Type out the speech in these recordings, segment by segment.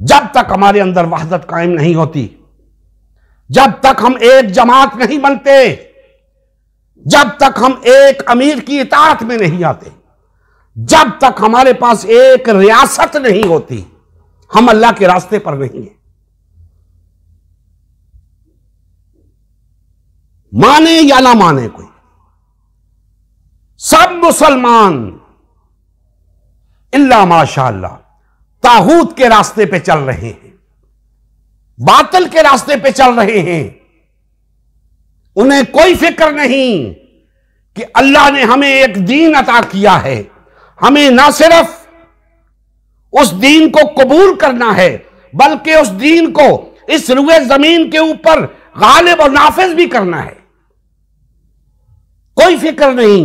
जब तक हमारे अंदर वहदत कायम नहीं होती, जब तक हम एक जमात नहीं बनते, जब तक हम एक अमीर की इताअत में नहीं आते, जब तक हमारे पास एक रियासत नहीं होती, हम अल्लाह के रास्ते पर नहीं हैं। माने या ना माने कोई, सब मुसलमान इल्ला माशाअल्लाह तागूत के रास्ते पे चल रहे हैं, बातिल के रास्ते पे चल रहे हैं। उन्हें कोई फिक्र नहीं कि अल्लाह ने हमें एक दीन अता किया है, हमें ना सिर्फ उस दीन को कबूल करना है बल्कि उस दीन को इस रुए जमीन के ऊपर गालिब और नाफिज भी करना है। कोई फिक्र नहीं,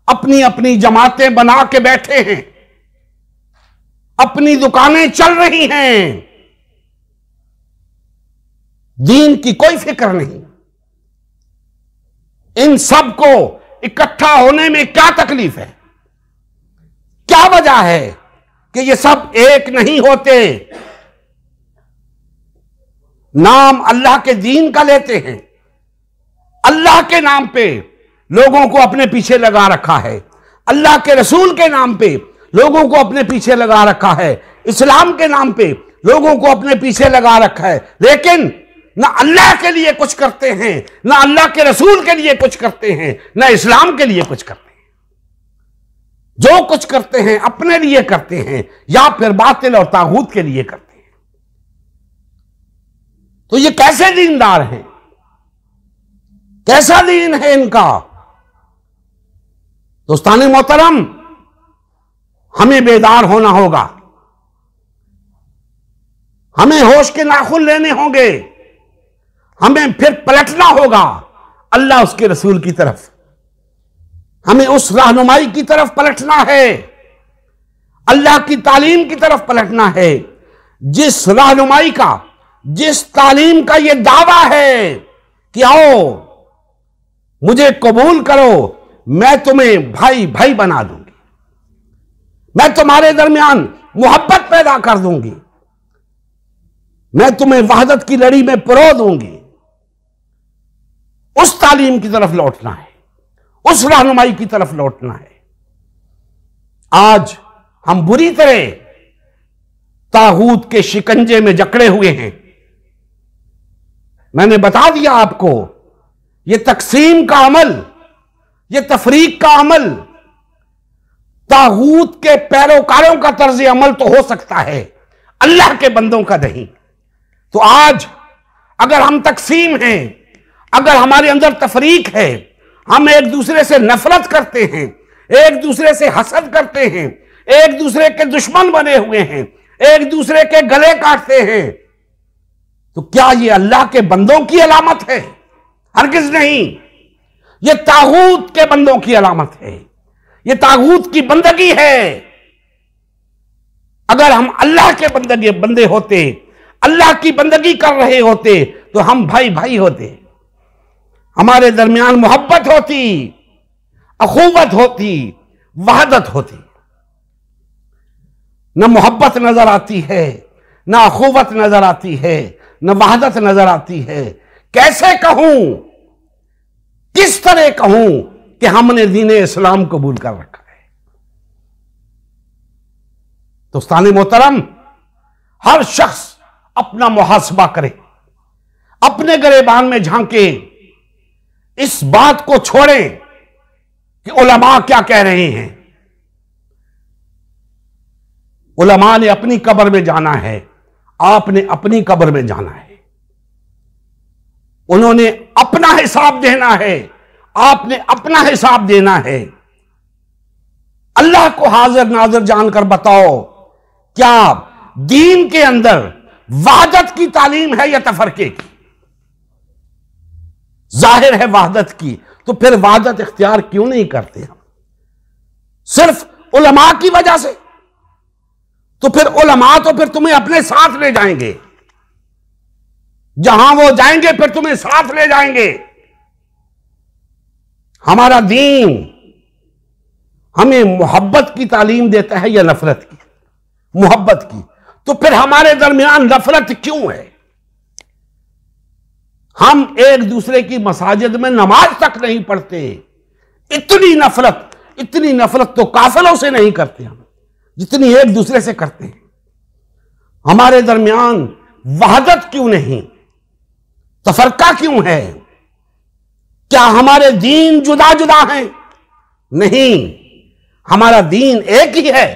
अपनी अपनी जमातें बना के बैठे हैं, अपनी दुकानें चल रही हैं, दीन की कोई फिक्र नहीं। इन सब को इकट्ठा होने में क्या तकलीफ है, क्या वजह है कि ये सब एक नहीं होते? नाम अल्लाह के दीन का लेते हैं, अल्लाह के नाम पे लोगों को अपने पीछे लगा रखा है, अल्लाह के रसूल के नाम पे लोगों को अपने पीछे लगा रखा है, इस्लाम के नाम पे लोगों को अपने पीछे लगा रखा है, लेकिन ना अल्लाह के लिए कुछ करते हैं, ना अल्लाह के रसूल के लिए कुछ करते हैं, ना इस्लाम के लिए कुछ करते हैं। जो कुछ करते हैं अपने लिए करते हैं या फिर बातिल और तागूत के लिए करते हैं। तो ये कैसे दीनदार हैं, कैसा दीन है इनका? दोस्ताने मोहतरम, हमें बेदार होना होगा, हमें होश के नाखून लेने होंगे, हमें फिर पलटना होगा अल्लाह उसके रसूल की तरफ, हमें उस रहनुमाई की तरफ पलटना है, अल्लाह की तालीम की तरफ पलटना है, जिस रहनुमाई का, जिस तालीम का यह दावा है कि आओ मुझे कबूल करो, मैं तुम्हें भाई भाई बना दूंगी, मैं तुम्हारे दरमियान मोहब्बत पैदा कर दूंगी, मैं तुम्हें वहदत की लड़ी में पिरो दूंगी। उस तालीम की तरफ लौटना है, उस रहनुमाई की तरफ लौटना है। आज हम बुरी तरह तागूत के शिकंजे में जकड़े हुए हैं। मैंने बता दिया आपको, यह तकसीम का अमल, यह तफरीक का अमल तागूत के पैरोकारों का तर्ज अमल तो हो सकता है, अल्लाह के बंदों का नहीं। तो आज अगर हम तकसीम हैं, अगर हमारे अंदर तफरीक है, हम एक दूसरे से नफरत करते हैं, एक दूसरे से हसद करते हैं, एक दूसरे के दुश्मन बने हुए हैं, एक दूसरे के गले काटते हैं, तो क्या यह अल्लाह के बंदों की अलामत है? हरगिज नहीं, यह तागूत के बंदों की अलामत है, यह तागूत की बंदगी है। अगर हम अल्लाह के बंदे होते, अल्लाह की बंदगी कर रहे होते, तो हम भाई भाई होते, हमारे दरमियान मोहब्बत होती, अखुवत होती, वहदत होती। न मोहब्बत नजर आती है, न अखुवत नजर आती है, न वहदत नजर आती है। कैसे कहूं, किस तरह कहूं कि हमने दीन इस्लाम कबूल कर रखा है? दोस्ताने मोहतरम, हर शख्स अपना मुहासबा करे, अपने गिरेबान में झांके, इस बात को छोड़ें कि उलमा क्या कह रहे हैं। उलमा ने अपनी कब्र में जाना है, आपने अपनी कब्र में जाना है, उन्होंने अपना हिसाब देना है, आपने अपना हिसाब देना है। अल्लाह को हाजिर नाजिर जानकर बताओ, क्या दीन के अंदर वहदत की तालीम है या तफरके की? जाहिर है वहदत की, तो फिर वहदत इख्तियार क्यों नहीं करते हम? सिर्फ उलमा की वजह से? तो फिर उलमा तो फिर तुम्हें अपने साथ ले जाएंगे, जहां वो जाएंगे फिर तुम्हें साथ ले जाएंगे। हमारा दीन हमें मोहब्बत की तालीम देता है या नफरत की? मोहब्बत की। तो फिर हमारे दरमियान नफरत क्यों है? हम एक दूसरे की मसाजिद में नमाज तक नहीं पढ़ते। इतनी नफरत तो काफिलों से नहीं करते हम, जितनी एक दूसरे से करते हैं। हमारे दरमियान वहदत क्यों नहीं, तफरका क्यों है? क्या हमारे दीन जुदा जुदा हैं? नहीं, हमारा दीन एक ही है,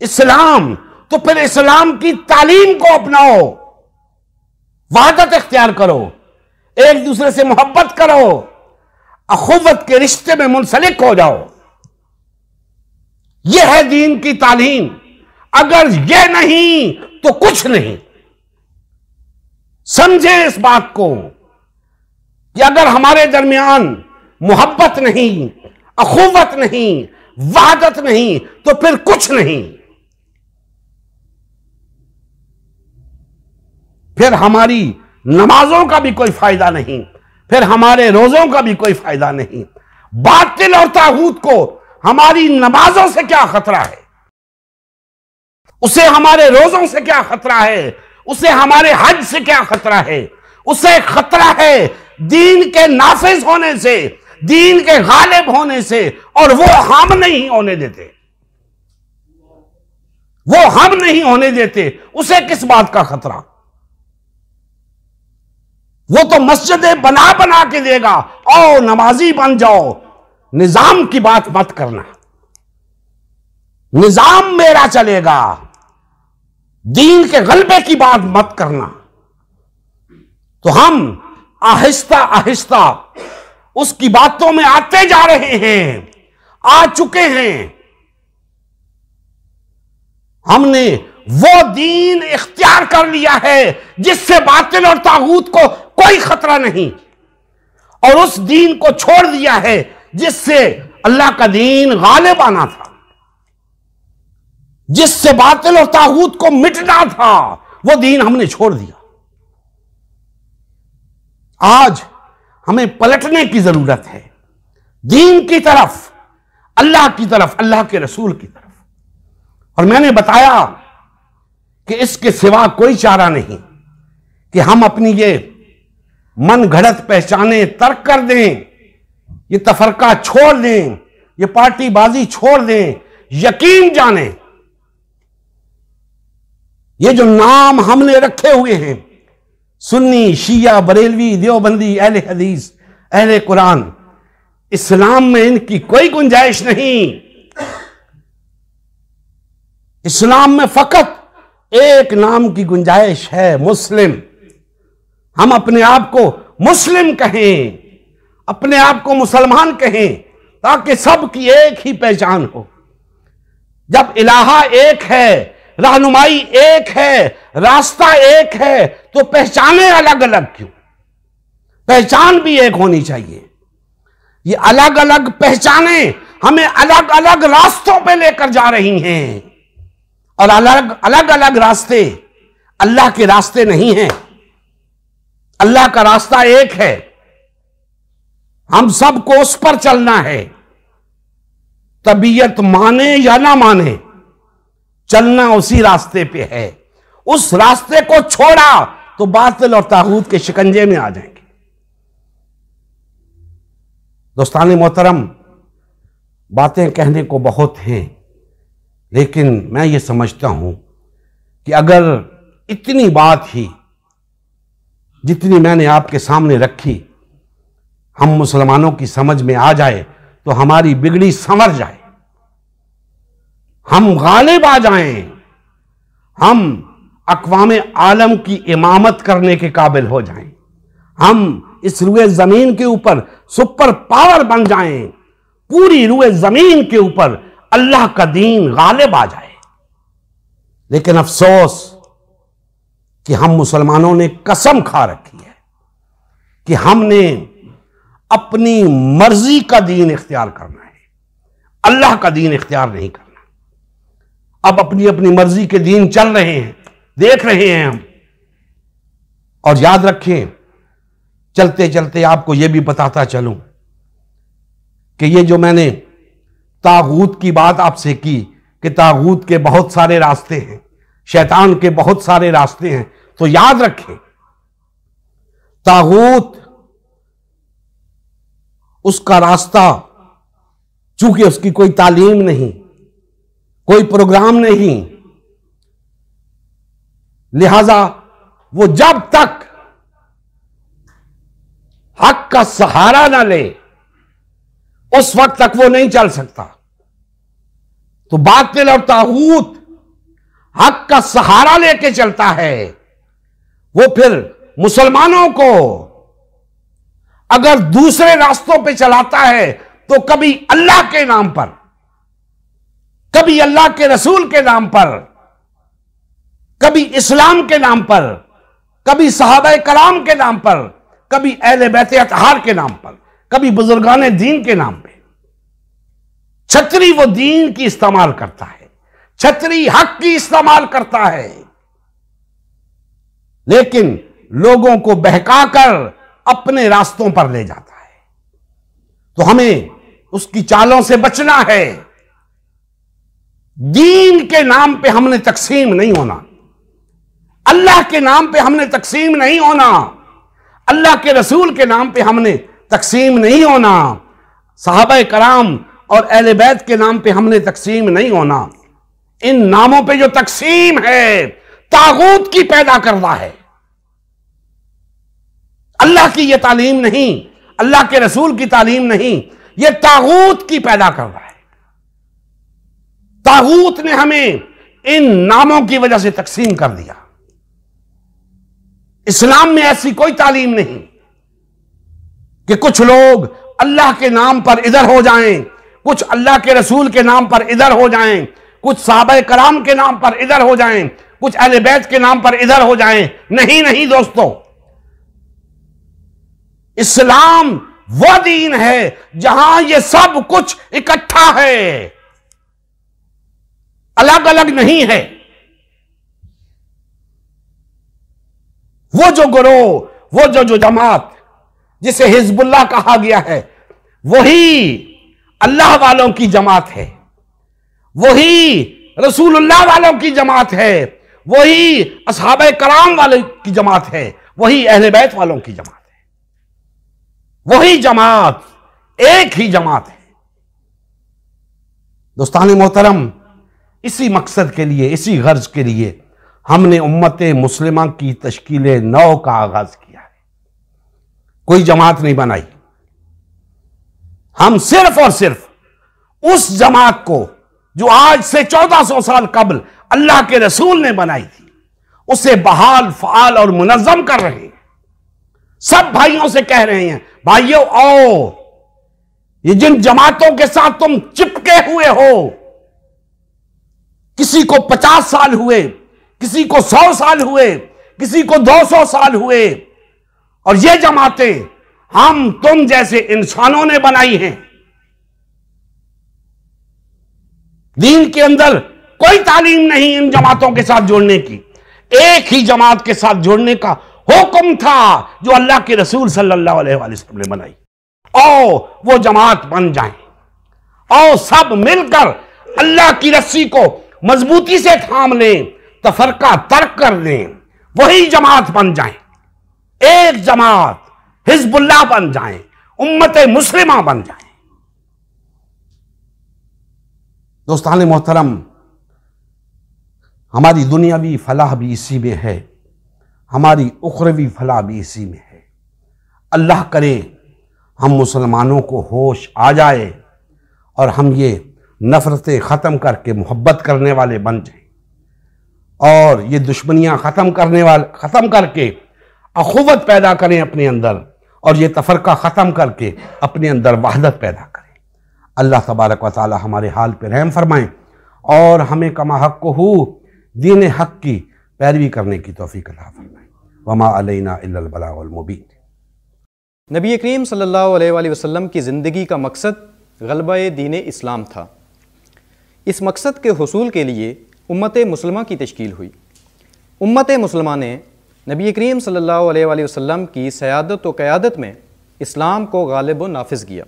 इस्लाम। तो फिर इस्लाम की तालीम को अपनाओ, वहदत इख्तियार करो, एक दूसरे से मोहब्बत करो, अखुवत के रिश्ते में मुंसलिक हो जाओ। यह है दीन की तालीम। अगर यह नहीं तो कुछ नहीं। समझे इस बात को कि अगर हमारे दरमियान मोहब्बत नहीं, अखुवत नहीं, वहदत नहीं, तो फिर कुछ नहीं। फिर हमारी नमाजों का भी कोई फायदा नहीं, फिर हमारे रोजों का भी कोई फायदा नहीं। बातिल और तागूत को हमारी नमाजों से क्या खतरा है, उसे हमारे रोजों से क्या खतरा है, उसे हमारे हज से क्या खतरा है? उसे खतरा है दीन के नाफिज होने से, दीन के गालिब होने से, और वो हम नहीं होने देते। वो हम नहीं होने देते, उसे किस बात का खतरा? वो तो मस्जिदें बना बना के देगा, आओ नमाजी बन जाओ। निजाम की बात मत करना, निजाम मेरा चलेगा, दीन के गलबे की बात मत करना। तो हम आहिस्ता आहिस्ता उसकी बातों में आते जा रहे हैं, आ चुके हैं। हमने वो दीन इख्तियार कर लिया है जिससे बातिल और तागूत को कोई खतरा नहीं, और उस दीन को छोड़ दिया है जिससे अल्लाह का दीन गालिब आना था, जिससे बातिल और तागूत को मिटना था। वो दीन हमने छोड़ दिया। आज हमें पलटने की जरूरत है, दीन की तरफ, अल्लाह की तरफ, अल्लाह के रसूल की तरफ। और मैंने बताया कि इसके सिवा कोई चारा नहीं कि हम अपनी ये मन घड़त पहचाने तर्क कर दें, ये तफरका छोड़ दें, ये पार्टीबाजी छोड़ दें। यकीन जाने ये जो नाम हमने रखे हुए हैं, सुन्नी, शिया, बरेलवी, देवबंदी, अहले हदीस, अहले कुरान, इस्लाम में इनकी कोई गुंजाइश नहीं। इस्लाम में फकत एक नाम की गुंजाइश है, मुस्लिम। हम अपने आप को मुस्लिम कहें, अपने आप को मुसलमान कहें, ताकि सबकी एक ही पहचान हो। जब इलाहा एक है, रहनुमाई एक है, रास्ता एक है, तो पहचाने अलग अलग क्यों? पहचान भी एक होनी चाहिए। ये अलग अलग पहचाने हमें अलग अलग रास्तों पे लेकर जा रही हैं, और अलग अलग रास्ते अल्लाह के रास्ते नहीं हैं। अल्लाह का रास्ता एक है, हम सबको उस पर चलना है। तबीयत माने या ना माने, चलना उसी रास्ते पे है। उस रास्ते को छोड़ा तो बातिल और तागूत के शिकंजे में आ जाएंगे। दोस्ताने मोहतरम, बातें कहने को बहुत हैं, लेकिन मैं ये समझता हूं कि अगर इतनी बात ही जितनी मैंने आपके सामने रखी हम मुसलमानों की समझ में आ जाए तो हमारी बिगड़ी संवर जाए, हम गालिब आ जाएं, हम अक़वाम आलम की इमामत करने के काबिल हो जाएं, हम इस रुए जमीन के ऊपर सुपर पावर बन जाएं, पूरी रुए जमीन के ऊपर अल्लाह का दीन गालिब आ जाए। लेकिन अफसोस कि हम मुसलमानों ने कसम खा रखी है कि हमने अपनी मर्जी का दीन इख्तियार करना है, अल्लाह का दीन इख्तियार नहीं करना। अब अपनी अपनी मर्जी के दीन चल रहे हैं, देख रहे हैं हम। और याद रखें, चलते चलते आपको यह भी बताता चलूं कि ये जो मैंने तागूत की बात आपसे की कि तागूत के बहुत सारे रास्ते हैं, शैतान के बहुत सारे रास्ते हैं, तो याद रखें, तागूत उसका रास्ता, चूंकि उसकी कोई तालीम नहीं, कोई प्रोग्राम नहीं, लिहाजा वो जब तक हक का सहारा ना ले उस वक्त तक वो नहीं चल सकता। तो बातिल और तागूत हक का सहारा लेके चलता है। वो फिर मुसलमानों को अगर दूसरे रास्तों पे चलाता है तो कभी अल्लाह के नाम पर, कभी अल्लाह के रसूल के नाम पर, कभी इस्लाम के नाम पर, कभी सहाबा कराम के नाम पर, कभी अहले बैत अतहार के नाम पर, कभी बुजुर्गान दीन के नाम पे छतरी वो दीन की इस्तेमाल करता है, छतरी हक की इस्तेमाल करता है, लेकिन लोगों को बहकाकर अपने रास्तों पर ले जाता है। तो हमें उसकी चालों से बचना है। दीन के नाम पे हमने तकसीम नहीं होना, अल्लाह के नाम पे हमने तकसीम नहीं होना, अल्लाह के रसूल के नाम पे हमने तकसीम नहीं होना, सहाबा कराम और अहले बैत के नाम पे हमने तकसीम नहीं होना। इन नामों पे जो तकसीम है तागूत की पैदा करना है, अल्लाह की यह तालीम नहीं, अल्लाह के रसूल की तालीम नहीं, यह तागूत की पैदा कर रहा है। तागूत ने हमें इन नामों की वजह से तकसीम कर दिया। इस्लाम में ऐसी कोई तालीम नहीं कि कुछ लोग अल्लाह के नाम पर इधर हो जाएं, कुछ अल्लाह के रसूल के नाम पर इधर हो जाएं, कुछ सहाबा कराम के नाम पर इधर हो जाएं, कुछ अहले बैत के नाम पर इधर हो जाएं। नहीं नहीं दोस्तों, इस्लाम वह दीन है जहां ये सब कुछ इकट्ठा है, अलग अलग नहीं है। वो जो गुरोह, वो जो जमात जिसे हिजबुल्लाह कहा गया है, वही अल्लाह वालों की जमात है, वही रसूलुल्लाह वालों की जमात है, वही असहाबे कराम वालों की जमात है, वही अहले बैत वालों की जमात है। वही जमात, एक ही जमात है। दोस्तान मोहतरम, इसी मकसद के लिए, इसी गर्ज के लिए हमने उम्मत मुस्लिमा की तश्कील नौ का आगाज किया है। कोई जमात नहीं बनाई, हम सिर्फ और सिर्फ उस जमात को जो आज से 1400 साल कबल अल्लाह के रसूल ने बनाई थी, उसे बहाल, फाल और मुनज़्ज़म कर रहे हैं। सब भाइयों से कह रहे हैं, भाइयों आओ, ये जिन जमातों के साथ तुम चिपके हुए हो, किसी को 50 साल हुए, किसी को 100 साल हुए, किसी को 200 साल हुए, और ये जमातें हम तुम जैसे इंसानों ने बनाई हैं। दीन के अंदर कोई तालीम नहीं इन जमातों के साथ जुड़ने की। एक ही जमात के साथ जुड़ने का हुक्म था जो अल्लाह के रसूल सल्लल्लाहु अलैहि वसल्लम ने बनाई। आओ वो जमात बन जाए, आओ सब मिलकर अल्लाह की रस्सी को मजबूती से थाम लें, तफरका तर्क कर दें, वही जमात बन जाए, एक जमात हिजबुल्लाह बन जाए, उम्मत मुस्लिमा बन जाए। दोस्तान मोहतरम, हमारी दुनियावी फलाह भी इसी में है, हमारी उखरवी फलाह भी इसी में है। अल्लाह करे हम मुसलमानों को होश आ जाए और हम ये नफ़रतें ख़त्म करके मोहब्बत करने वाले बन जाएं, और ये दुश्मनियाँ ख़त्म करके अखुवत पैदा करें अपने अंदर, और ये तफरका ख़त्म करके अपने अंदर वहदत पैदा करें। अल्लाह तबारक व तआला हमारे हाल पर रहम फरमाएं और हमें कमा हक़ को दीन हक़ की पैरवी करने की तौफ़ीक़ अता फरमाएं। वमा अलैना इल्लल बलागुल मुबीन। नबी करीम सल्लल्लाहु अलैहि वसल्लम की ज़िंदगी का मकसद ग़लबा दीन इस्लाम था। इस मकसद के हुसूल के लिए उम्मत मुस्लिमा की तश्कील हुई। उम्मत मुस्लिमा ने नबी करीम सल्लल्लाहु अलैहि वसल्लम की सयादत व क़यादत में इस्लाम को गालिब व नाफिज़ किया।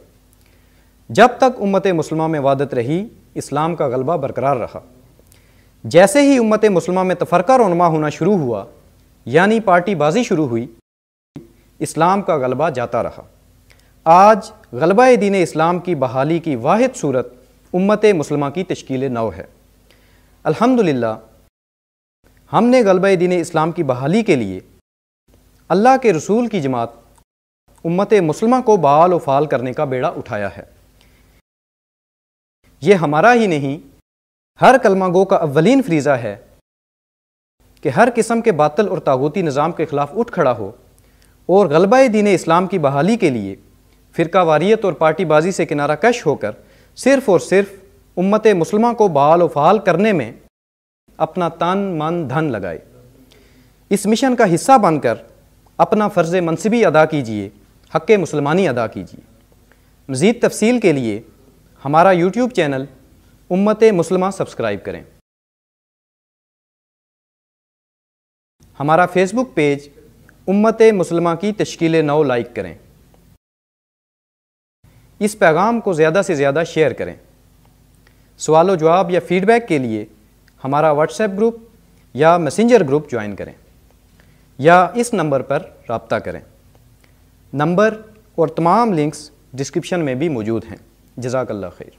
जब तक उम्मत मुस्लिमा में वादत रही, इस्लाम का गलबा बरकरार रहा। जैसे ही उम्मत मुस्लिमा में तफरका रोनमा होना शुरू हुआ, यानी पार्टीबाजी शुरू हुई, इस्लाम का गलबा जाता रहा। आज गलबा दीन इस्लाम की बहाली की वाहिद सूरत उम्मत मुस्लिमा की तश्कील नौ है। अल्हम्दुलिल्लाह, हमने गलबा दीन इस्लाम की बहाली के लिए अल्लाह के रसूल की जमात उम्मत मुस्लिमा को बाल व फाल करने का बेड़ा उठाया है। ये हमारा ही नहीं, हर कलमा गो का अव्वलीन फरीज़ा है कि हर किस्म के बातिल और तागूती निज़ाम के ख़िलाफ़ उठ खड़ा हो और गलबा दीन इस्लाम की बहाली के लिए फ़िरका वारियत और पार्टीबाजी से किनारा कश होकर सिर्फ़ और सिर्फ उम्मत मुस्लिमा को बाल व फाल करने में अपना तन मन धन लगाए। इस मिशन का हिस्सा बनकर अपना फ़र्ज़ मनसिबी अदा कीजिए, हक़ मुसलमानी अदा कीजिए। मज़ीद तफ़सील के लिए हमारा यूट्यूब चैनल उम्मत मुस्लिमा सब्सक्राइब करें। हमारा फेसबुक पेज उम्मत मुस्लिमा की तश्कील नौ लाइक करें। इस पैगाम को ज़्यादा से ज़्यादा शेयर करें। सवाल व जवाब या फ़ीडबैक के लिए हमारा व्हाट्सएप ग्रुप या मैसेंजर ग्रुप ज्वाइन करें या इस नंबर पर रब्ता करें। नंबर और तमाम लिंक्स डिस्क्रिप्शन में भी मौजूद हैं। जज़ाकल्लाह खैर।